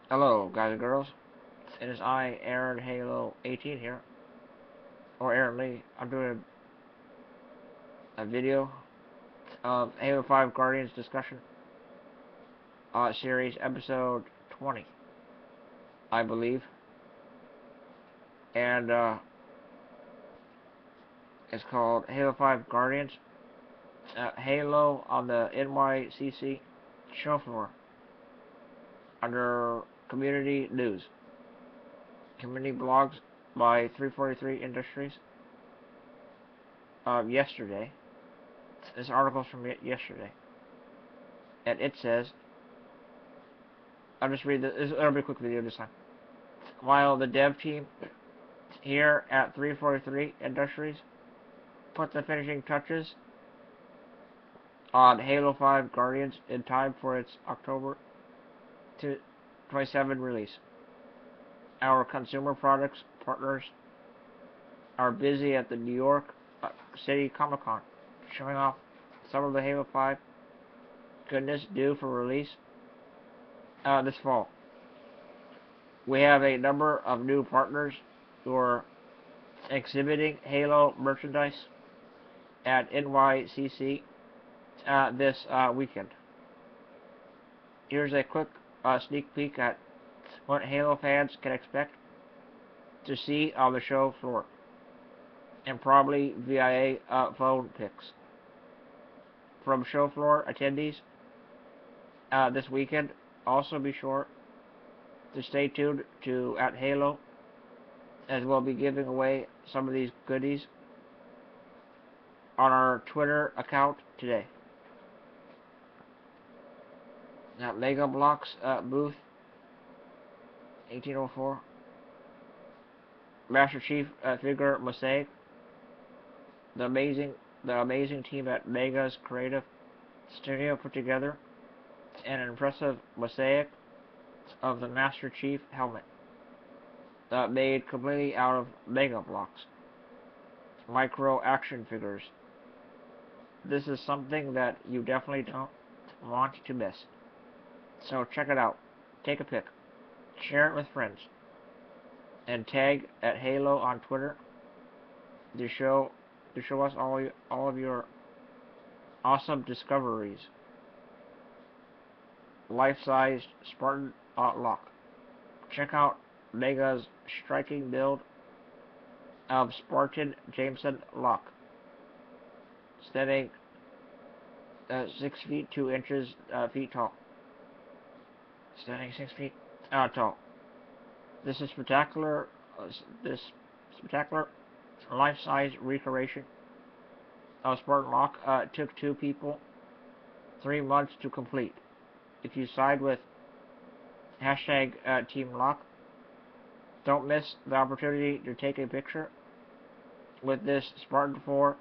Hello, guys and girls. It is I, Aaron Halo 18 here, or Aaron Lee. I'm doing a video of Halo 5 Guardians discussion series episode 20, I believe, and it's called Halo 5 Guardians. Halo on the NYCC show floor under Community News. Community blogs by 343 Industries yesterday. This article's from yesterday. And it says, I'll just read this. It'll be a quick video this time. While the dev team here at 343 Industries put the finishing touches on Halo 5 Guardians in time for its October 27 release, our consumer products partners are busy at the New York City Comic Con, showing off some of the Halo 5 goodness due for release this fall. We have a number of new partners who are exhibiting Halo merchandise at NYCC this weekend. Here's a quick sneak peek at what Halo fans can expect to see on the show floor, and probably via phone pics from show floor attendees this weekend. Also be sure to stay tuned to at Halo, as we'll be giving away some of these goodies on our Twitter account today. Now, Mega Bloks booth 1804. Master Chief figure mosaic. The amazing team at Mega's creative studio put together an impressive mosaic of the Master Chief helmet made completely out of Mega Bloks, micro action figures. This is something that you definitely don't want to miss. So check it out. Take a pic. Share it with friends. And tag at Halo on Twitter to show us all of your awesome discoveries. Life-sized Spartan Locke. Check out Mega's striking build of Spartan Jameson Locke, standing 6 feet 2 inches tall. Standing 6 feet tall. This is spectacular. This spectacular life-size recreation of Spartan Locke took 2 people 3 months to complete. If you side with hashtag Team Locke, don't miss the opportunity to take a picture with this Spartan 4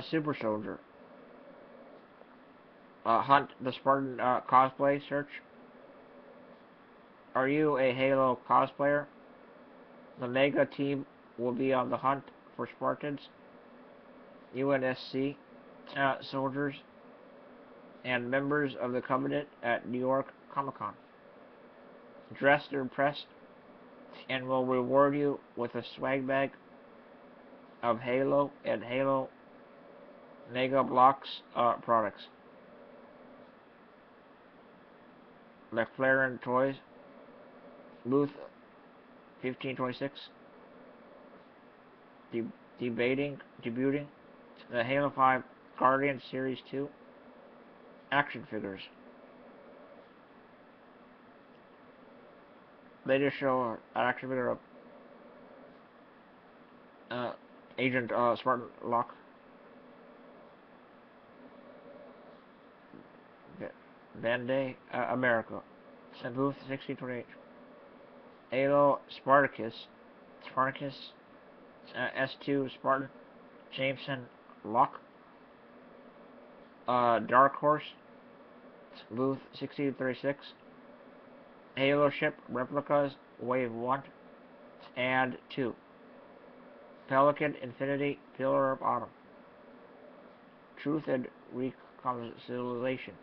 super soldier. Hunt the Spartan cosplay search. Are you a Halo cosplayer? The Mega team will be on the hunt for Spartans, UNSC soldiers, and members of the Covenant at New York Comic Con. Dress to impress, and will reward you with a swag bag of Halo and Halo Mega Bloks products. McLaren Toys, booth 1526, debuting the Halo 5 Guardian Series 2 action figures. They just show an action figure of Agent Spartan Locke. Bandai America. Booth 1628. Halo Spartacus S2 Spartan Jameson Locke. Dark Horse, booth 1636. Halo ship replicas Wave 1 and 2. Pelican Infinity Pillar of Autumn. Truth and Reconciliation.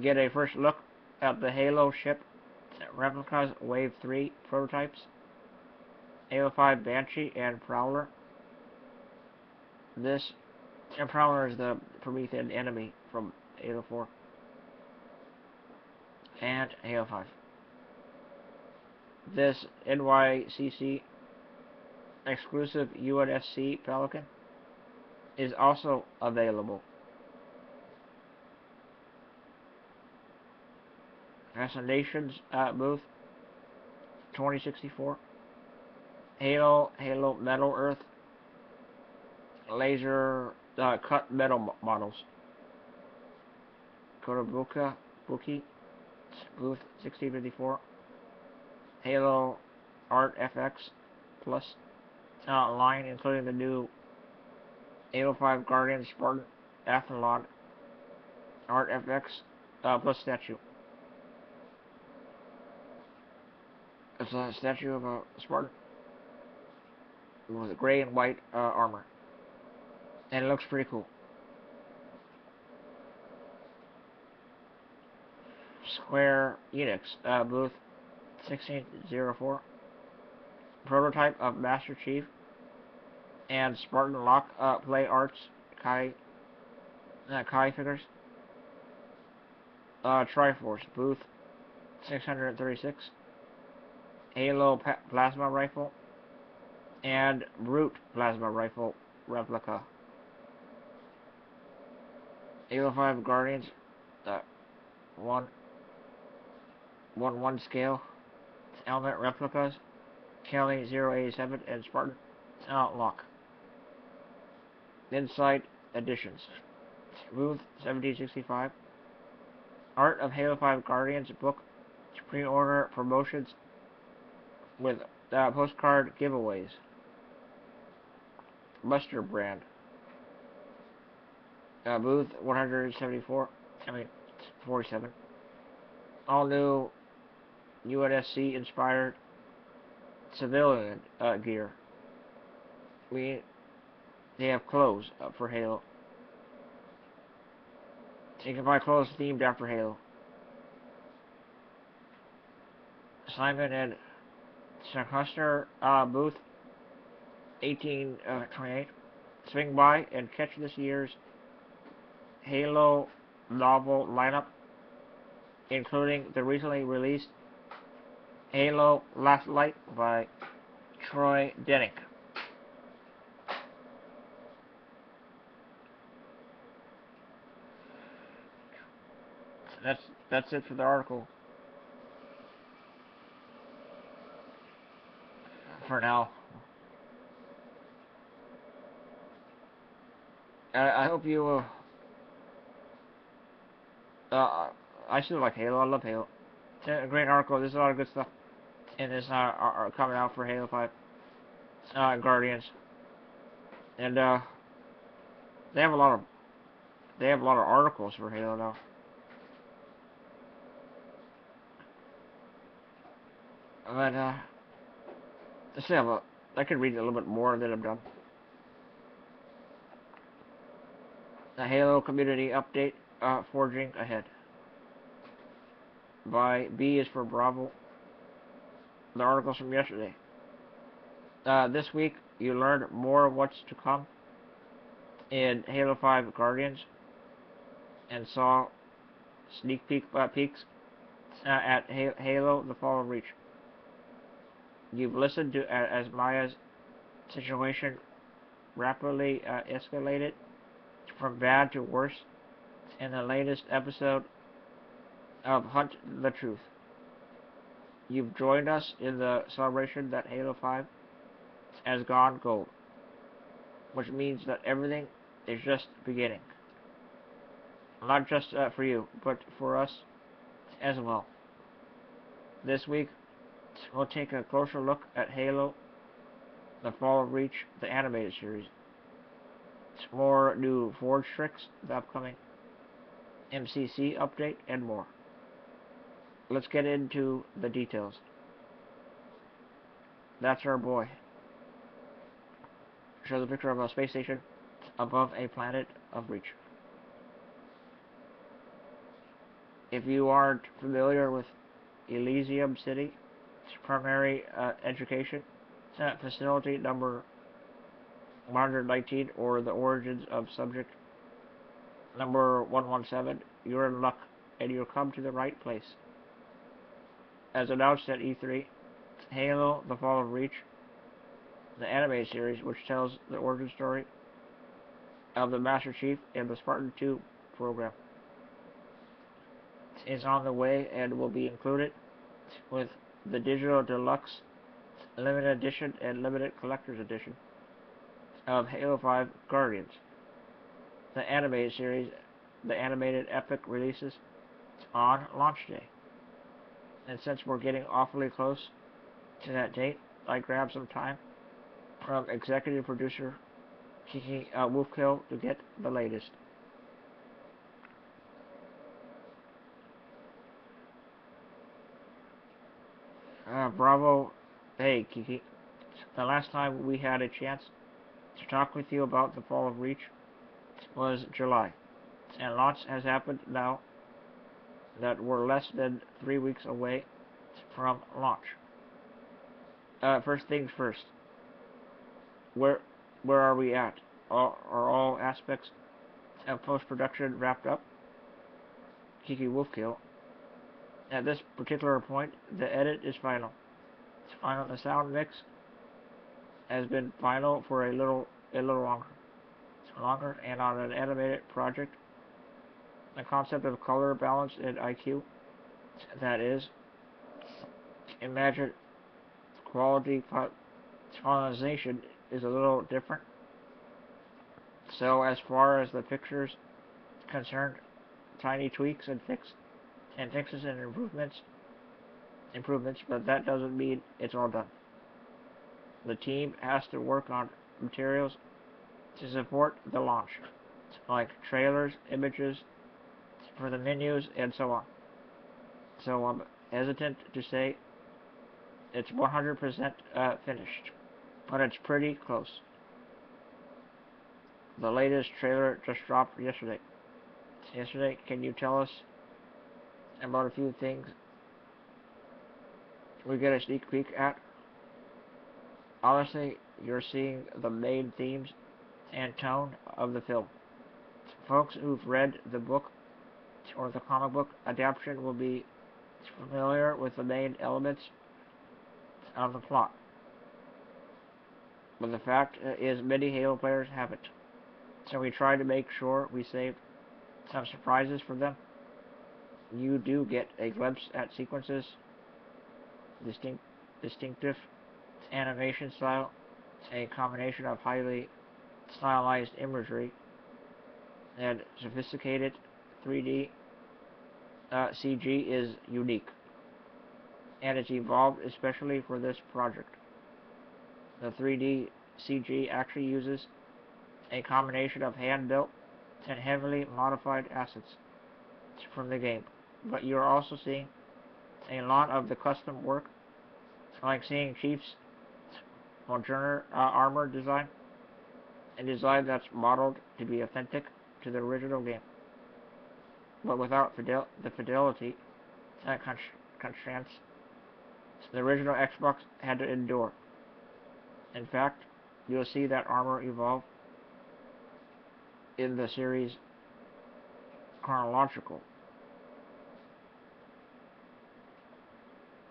get a first look at the Halo ship replicas Wave 3 prototypes, Halo 5 Banshee and Prowler. This and Prowler is the Promethean enemy from Halo 4 and Halo 5. This NYCC exclusive UNSC Pelican is also available. Fascinations booth 2064. Halo Metal Earth laser cut metal models. Kotobuka Buki booth 1654. Halo Art FX Plus line, including the new Halo 5 Guardian Spartan Athlon Art FX Plus statue. It's a statue of a Spartan with gray and white armor, and it looks pretty cool. Square Enix booth 1604. Prototype of Master Chief and Spartan Locke Play Arts Kai figures. Triforce booth 636. Halo Plasma Rifle and Brute Plasma Rifle replica. Halo 5 Guardians 1/1 scale element replicas, Kelly 087 and Spartan Locke. Insight Editions booth 1765. Art of Halo 5 Guardians book pre-order promotions with postcard giveaways. Buster brand booth 47. All new UNSC inspired civilian gear. They have clothes for Halo. You can buy clothes themed after Halo. Simon and Schuster booth 1828. Swing by and catch this year's Halo novel lineup, including the recently released Halo Last Light by Troy Dennick. That's it for the article. For now. I hope you I still like Halo. I love Halo. It's a great article. There's a lot of good stuff in this coming out for Halo 5 Guardians, and they have a lot of articles for Halo now. But let's see. I could read a little bit more, and then I'm done. The Halo community update, forging ahead. By B is for Bravo. The articles from yesterday. This week, you learned more of what's to come in Halo 5 Guardians, and saw sneak peeks at Halo: The Fall of Reach. You've listened to as Maya's situation rapidly escalated from bad to worse in the latest episode of Hunt the Truth. You've joined us in the celebration that Halo 5 has gone gold, which means that everything is just beginning. Not just for you, but for us as well. This week, we'll take a closer look at Halo: The Fall of Reach, the animated series. More new Forge tricks, the upcoming MCC update, and more. Let's get into the details. That's our boy. Shows a picture of a space station above a planet of Reach. If you aren't familiar with Elysium City, primary education facility number 119, or the origins of subject number 117, you're in luck, and you've come to the right place. As announced at E3, Halo: The Fall of Reach, the anime series which tells the origin story of the Master Chief in the Spartan 2 program, is on the way and will be included with the digital deluxe, limited edition, and limited collector's edition of Halo 5 Guardians. The anime series, the animated epic, releases on launch day. And since we're getting awfully close to that date, I grabbed some time from executive producer Kiki Wolfkill to get the latest. Bravo. Hey, Kiki. The last time we had a chance to talk with you about the Fall of Reach was July, and lots has happened now that we're less than 3 weeks away from launch. First things first. Where are we at? Are all aspects of post-production wrapped up? Kiki Wolfkill. At this particular point, the edit is final. It's final. The sound mix has been final for a little longer, and on an animated project, the concept of color balance and IQ, that is, imagine quality finalization, is a little different. So as far as the picture's concerned, tiny tweaks and fixes and improvements, but that doesn't mean it's all done. The team has to work on materials to support the launch, like trailers, images for the menus, and so on. So I'm hesitant to say it's 100% finished, but it's pretty close. The latest trailer just dropped yesterday. Can you tell us about a few things we get a sneak peek at? Honestly, you're seeing the main themes and tone of the film. Folks who've read the book or the comic book adaptation will be familiar with the main elements of the plot. But the fact is, many Halo players haven't. So we try to make sure we save some surprises for them. You do get a glimpse at sequences, distinctive animation style, a combination of highly stylized imagery and sophisticated 3D CG is unique, and it's evolved especially for this project. The 3D CG actually uses a combination of hand-built and heavily modified assets from the game, but you're also seeing a lot of the custom work, like seeing Chief's Moderna armor design, a design that's modeled to be authentic to the original game, but without the fidelity and constraints the original Xbox had to endure. In fact, you'll see that armor evolve in the series chronological.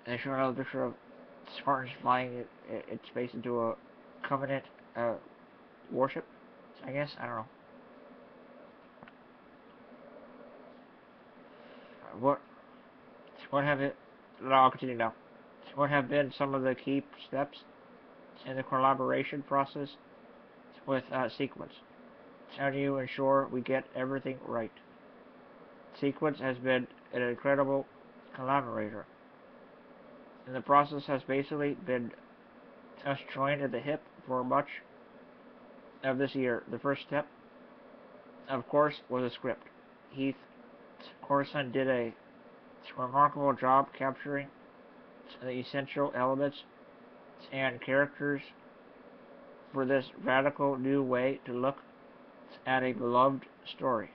They show another picture of Spartans flying in space into a Covenant warship, I guess. I don't know. What have it? No, I'll continue now. What have been some of the key steps in the collaboration process with Sequence? How do you ensure we get everything right? Sequence has been an incredible collaborator, and the process has basically been us joined at the hip for much of this year. The first step, of course, was a script. Heath Corson did a remarkable job capturing the essential elements and characters for this radical new way to look at a beloved story.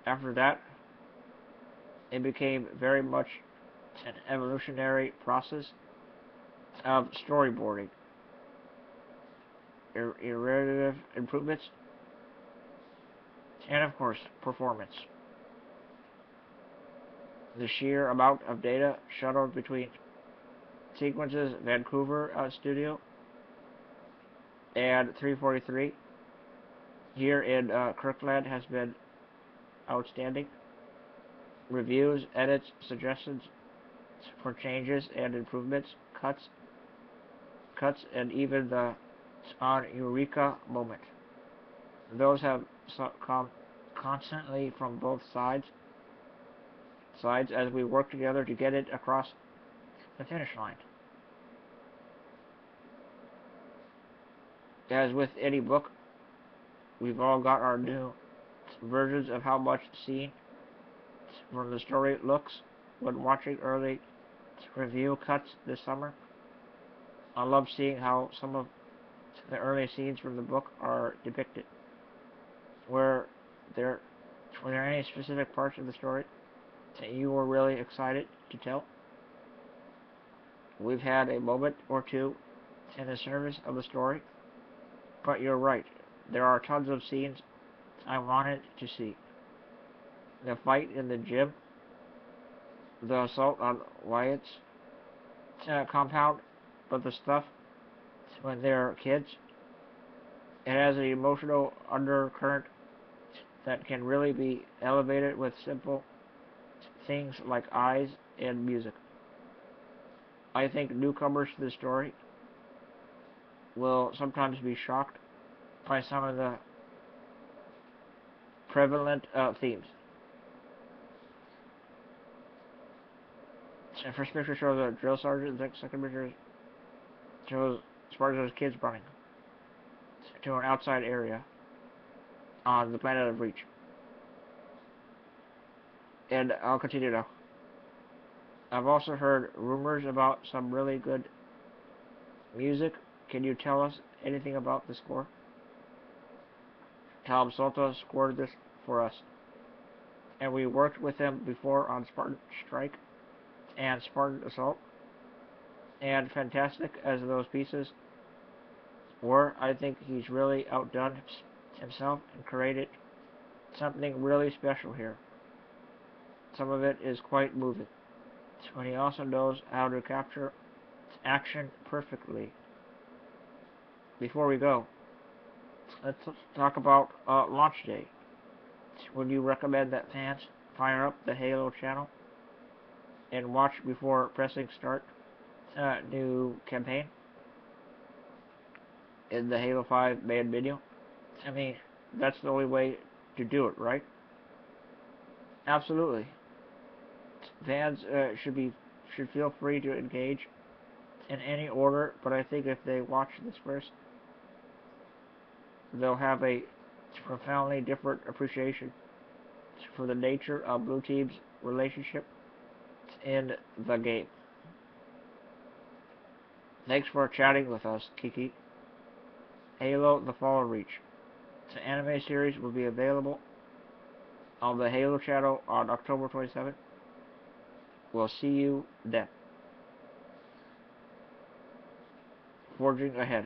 After that, It became very much an evolutionary process of storyboarding, iterative improvements, and of course, performance. The sheer amount of data shuttled between Sequence's Vancouver studio and 343 here in Kirkland has been outstanding. Reviews, edits, suggestions for changes and improvements, cuts, and even the on Eureka moment. Those have come constantly from both sides as we work together to get it across the finish line. As with any book, we've all got our new versions of how much scene from the story looks when watching early review cuts this summer. I love seeing how some of the early scenes from the book are depicted. Were there any specific parts of the story that you were really excited to tell? We've had a moment or two in the service of the story, but you're right. There are tons of scenes I wanted to see. The fight in the gym, the assault on Wyatt's compound, but the stuff when they're kids, it has an emotional undercurrent that can really be elevated with simple things like eyes and music. I think newcomers to the story will sometimes be shocked by some of the prevalent themes. The first picture shows a drill sergeant, the second picture shows Spartan's kids running to an outside area on the planet of Reach. And I'll continue now. I've also heard rumors about some really good music. Can you tell us anything about the score? Tom Solta scored this for us, and we worked with him before on Spartan Strike and Spartan Assault, and fantastic as those pieces were, I think he's really outdone himself and created something really special here. Some of it is quite moving, but he also knows how to capture action perfectly. Before we go, let's talk about launch day. Would you recommend that fans fire up the Halo channel and watch before pressing start new campaign in the Halo 5 main menu? I mean, that's the only way to do it, right? Absolutely. Fans should feel free to engage in any order, but I think if they watch this first, they'll have a profoundly different appreciation for the nature of Blue Team's relationship in the game. Thanks for chatting with us, Kiki. Halo: The Fall of Reach. The anime series will be available on the Halo channel on October 27th. We'll see you then. Forging ahead.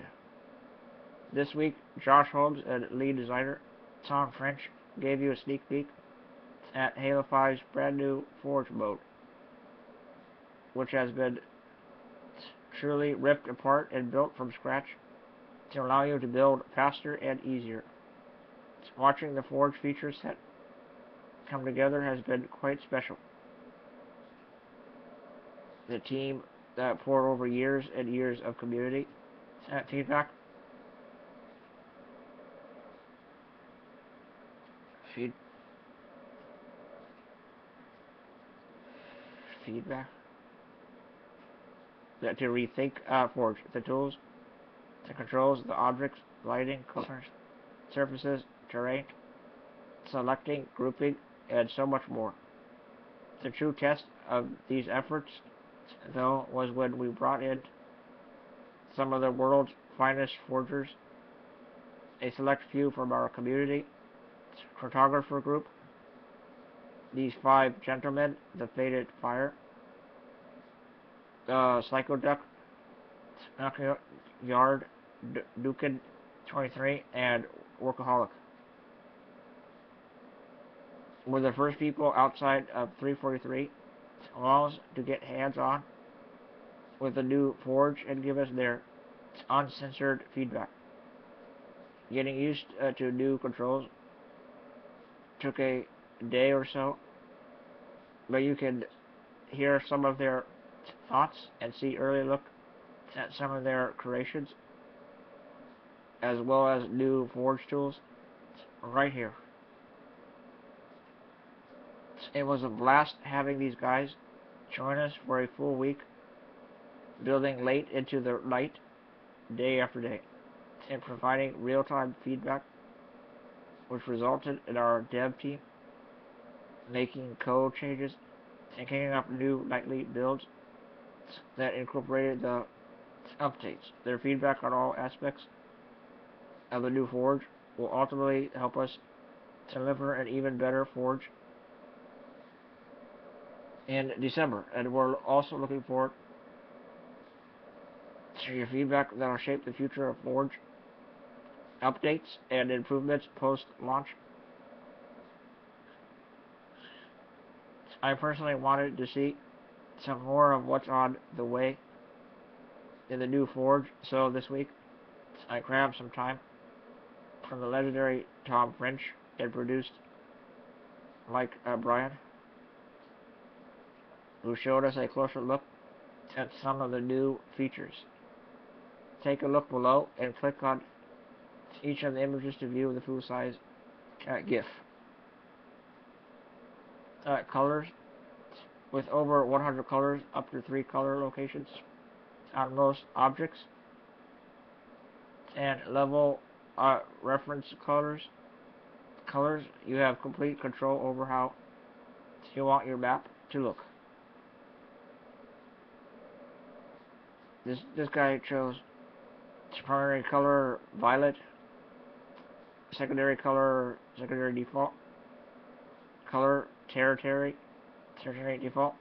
This week, Josh Holmes and lead designer Tom French gave you a sneak peek at Halo 5's brand new Forge mode, which has been truly ripped apart and built from scratch to allow you to build faster and easier. Watching the Forge feature set come together has been quite special. The team that poured over years and years of community feedback to rethink Forge, the tools, the controls, the objects, lighting, colors, surfaces, terrain, selecting, grouping, and so much more. The true test of these efforts, though, was when we brought in some of the world's finest forgers, a select few from our community photographer group, these 5 gentlemen: the Faded Fire, Psycho Duck, Yard, Dukin 23, and Workaholic were the first people outside of 343 allows to get hands-on with the new Forge and give us their uncensored feedback. Getting used to new controls took a day or so, but you can hear some of their thoughts and see early look at some of their creations, as well as new Forge tools right here. It was a blast having these guys join us for a full week, building late into the night, day after day, and providing real-time feedback, which resulted in our dev team making code changes and kicking up new nightly builds that incorporated the updates. Their feedback on all aspects of the new Forge will ultimately help us deliver an even better Forge in December, and we're also looking forward to your feedback that will shape the future of Forge updates and improvements post-launch. I personally wanted to see some more of what's on the way in the new Forge, so this week I grabbed some time from the legendary Tom French and produced Mike Bryan, who showed us a closer look at some of the new features. Take a look below and click on each of the images to view the full-size GIF. Colors, with over 100 colors, up to 3 color locations on most objects, and level reference colors. You have complete control over how you want your map to look. This guy chose primary color violet, secondary color secondary default, color territory default,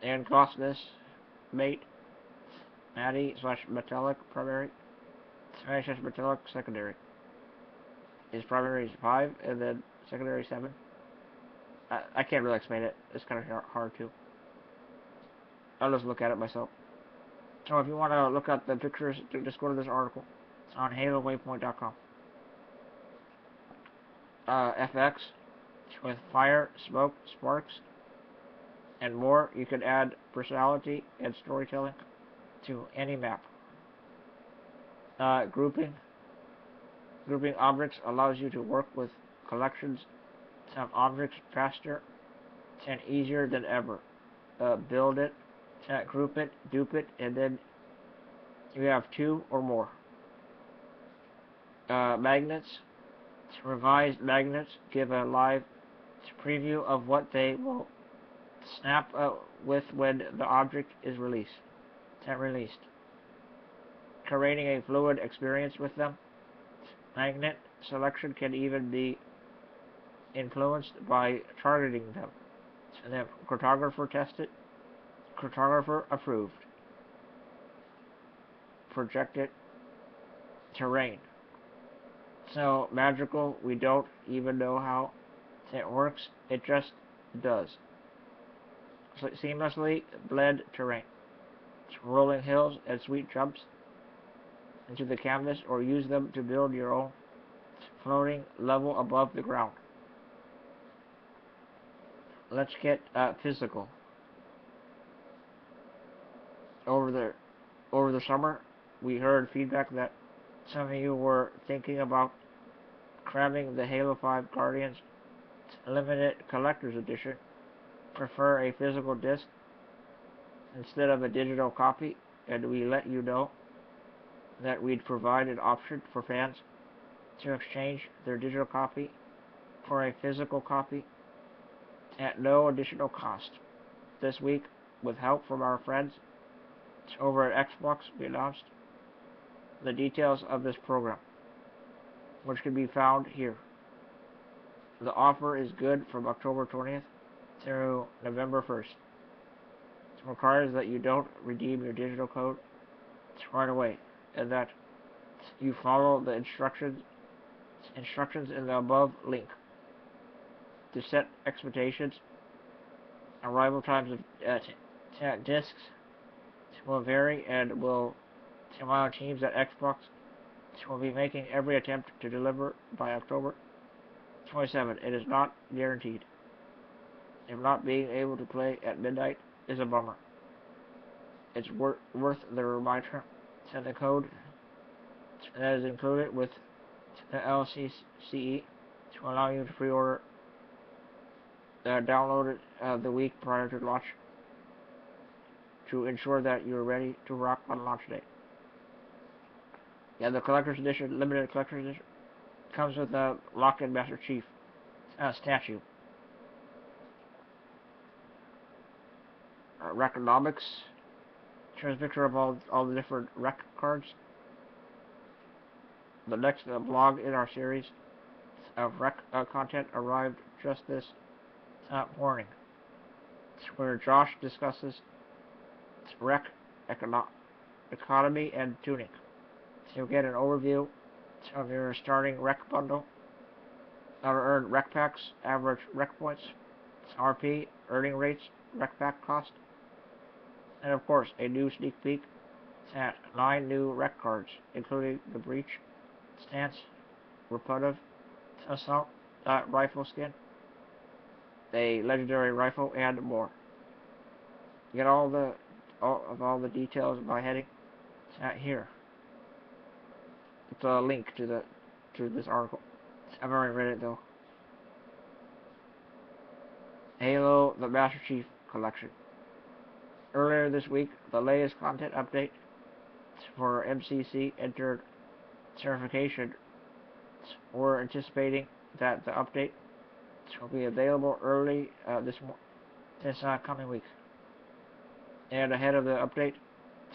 and costness mate Matty / metallic primary / metallic secondary. His primary is 5 and then secondary 7. I can't really explain it. It's kind of hard to. I'll just look at it myself. So if you want to look at the pictures, just go to this article. It's on HaloWaypoint.com. FX with fire, smoke, sparks, and more. You can add personality and storytelling to any map. Grouping objects allows you to work with collections of objects faster and easier than ever. Build it, group it, dupe it, and then you have 2 or more. Magnets. Revised magnets give a live preview of what they will snap with when the object is released. Creating a fluid experience with them. Magnet selection can even be influenced by targeting them. And then cartographer tested, cartographer approved. Projected terrain. So magical, we don't even know how it works, it just does. So seamlessly blend terrain. Rolling hills and sweet jumps into the canvas, or use them to build your own floating level above the ground. Let's get physical. Over the summer, we heard feedback that some of you were thinking about grabbing the Halo 5 Guardians Limited Collector's Edition. Prefer a physical disc instead of a digital copy, and we let you know that we'd provide an option for fans to exchange their digital copy for a physical copy at no additional cost. This week, with help from our friends over at Xbox, we announced the details of this program, which can be found here. The offer is good from October 20th through November 1st. It requires that you don't redeem your digital code right away, and that you follow the instructions in the above link. To set expectations, arrival times of discs will vary and will allow teams at Xbox will be making every attempt to deliver by October 27. It is not guaranteed. If not being able to play at midnight is a bummer. It's worth the reminder. Send the code that is included with the LCCE to allow you to pre-order download it the week prior to launch to ensure that you're ready to rock on launch day. Yeah, the collector's edition, limited collector's edition, comes with a Locke and Master Chief statue. Reconomics shows a picture of all the different rec cards. The next blog in our series of rec content arrived just this morning, where Josh discusses rec economy and tuning. So you'll get an overview of your starting rec bundle, how to earn rec packs, average rec points, RP, earning rates, rec pack cost, and of course a new sneak peek at 9 new rec cards, including the Breach, Stance, Repetitive, Assault rifle skin, a legendary rifle, and more. Get all the details by heading here. It's a link to this article. I've already read it though. Halo: The Master Chief Collection. Earlier this week, the latest content update for MCC entered certification. We're anticipating that the update will be available early this coming week. And ahead of the update,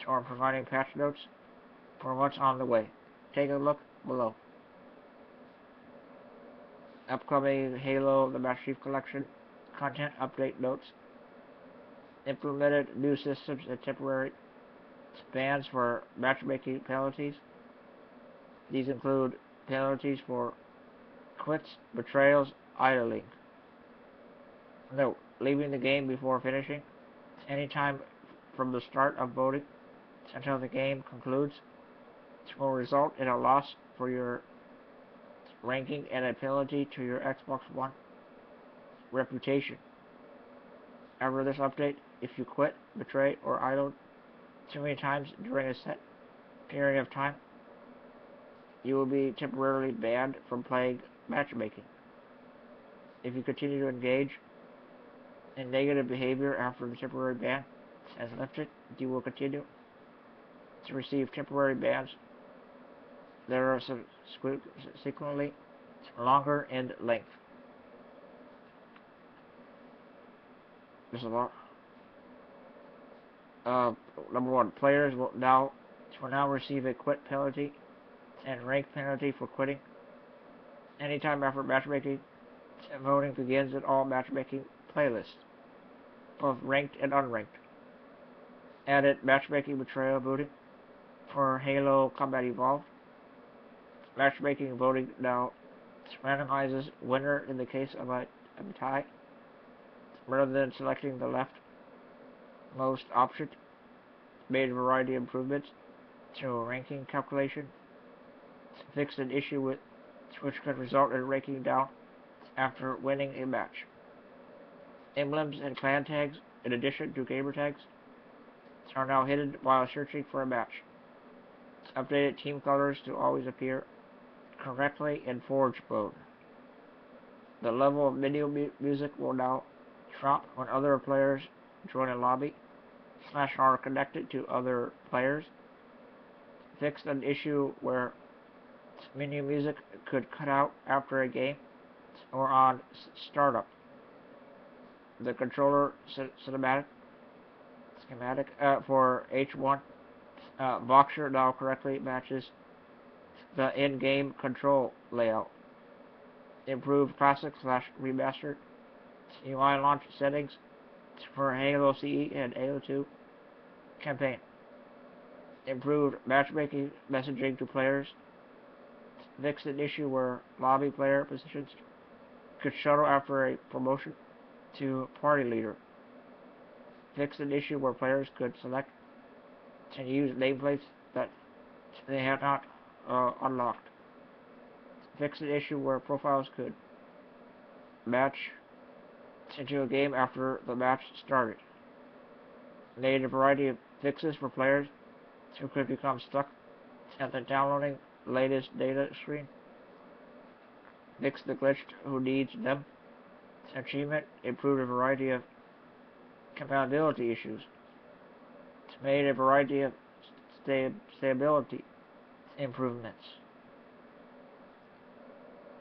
we're providing patch notes for what's on the way. Take a look below. Upcoming Halo: The Master Chief Collection content update notes. Implemented new systems and temporary bans for matchmaking penalties. These include penalties for quits, betrayals, idling. Note: leaving the game before finishing, anytime from the start of voting until the game concludes, will result in a loss for your ranking and a penalty to your Xbox One reputation. After this update, if you quit, betray, or idle too many times during a set period of time, you will be temporarily banned from playing matchmaking. If you continue to engage in negative behavior after the temporary ban has lifted, you will continue to receive temporary bans that are subsequently longer in length. This is about number 1. Players will now receive a quit penalty and rank penalty for quitting anytime after matchmaking. Voting begins in all matchmaking playlists, both ranked and unranked. Added matchmaking betrayal voting for Halo Combat Evolved. Matchmaking voting now randomizes winner in the case of a tie, rather than selecting the leftmost option. Made a variety of improvements to ranking calculation. Fixed an issue which could result in ranking down after winning a match. Emblems and clan tags, in addition to gamer tags, are now hidden while searching for a match. Updated team colors to always appear correctly in Forge mode. The level of menu music will now drop when other players join a lobby / are connected to other players. Fixed an issue where menu music could cut out after a game or on startup. The controller schematic for H1 Voxer now correctly matches the in-game control layout. improved classic / remastered UI launch settings for Halo CE and Halo 2 campaign. Improved matchmaking messaging to players. Fixed an issue where lobby player positions could shuttle after a promotion to party leader. Fixed an issue where players could select and use nameplates that they had not unlocked. Fixed an issue where profiles could match into a game after the match started. Made a variety of fixes for players who could become stuck at the downloading latest data screen. Fixed the glitched who needs them. Achievement improved a variety of compatibility issues. Made a variety of stability improvements.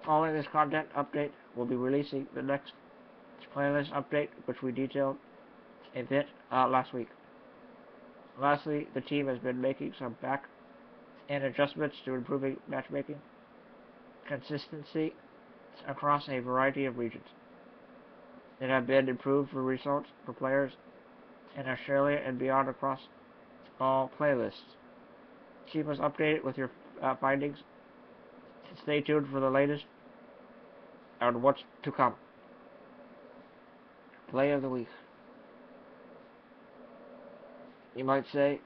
Following this content update, we'll be releasing the next playlist update, which we detailed a bit last week. Lastly, the team has been making some back-end adjustments to improving matchmaking consistency across a variety of regions. It have been improved for results for players in Australia and beyond across all playlists. Keep us updated with your findings and stay tuned for the latest on what's to come. Play of the week. You might say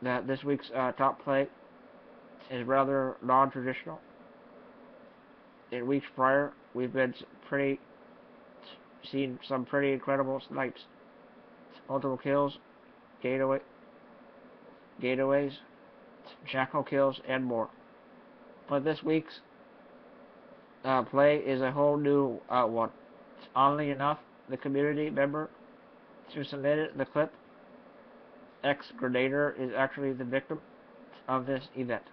that this week's top play is rather non-traditional. In weeks prior, we've been seen some pretty incredible snipes, multiple kills, gataways, jackal kills, and more. But this week's play is a whole new one. Oddly enough, the community member who submitted the clip, ex-Grenader, is actually the victim of this event.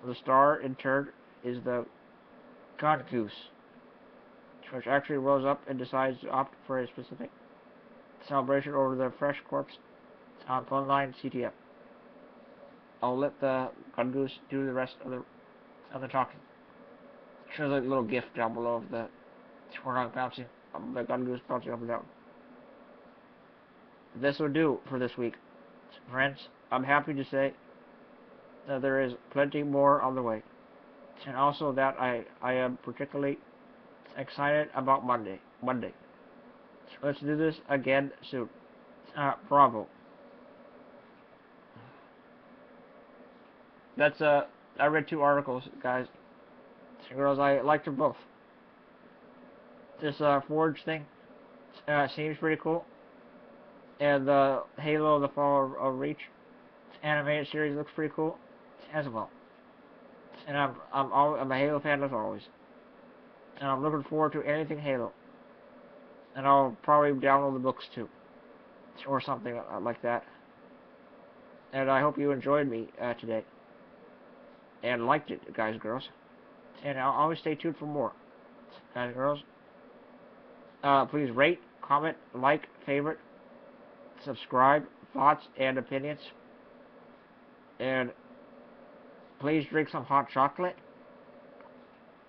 The star, in turn, is the God Goose, which actually rose up and decides to opt for a specific celebration over the fresh corpse on Funline CTF. I'll let the God Goose do the rest of the talking. Shows a little gif down below of the Warthog bouncing, the God Goose bouncing up and down. This will do for this week. Friends, I'm happy to say that there is plenty more on the way. And also that I am particularly excited about Monday. So let's do this again soon. Bravo. That's I read 2 articles, guys and girls. I liked them both. This Forge thing seems pretty cool, and the Halo: The Fall of Reach animated series looks pretty cool as well. And I'm a Halo fan as always, and I'm looking forward to anything Halo. And I'll probably download the books too, or something like that. And I hope you enjoyed me today and liked it, guys and girls. And I'll always stay tuned for more, guys and girls. Please rate, comment, like, favorite, subscribe, thoughts and opinions, and please drink some hot chocolate.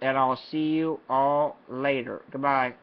And I'll see you all later. Goodbye.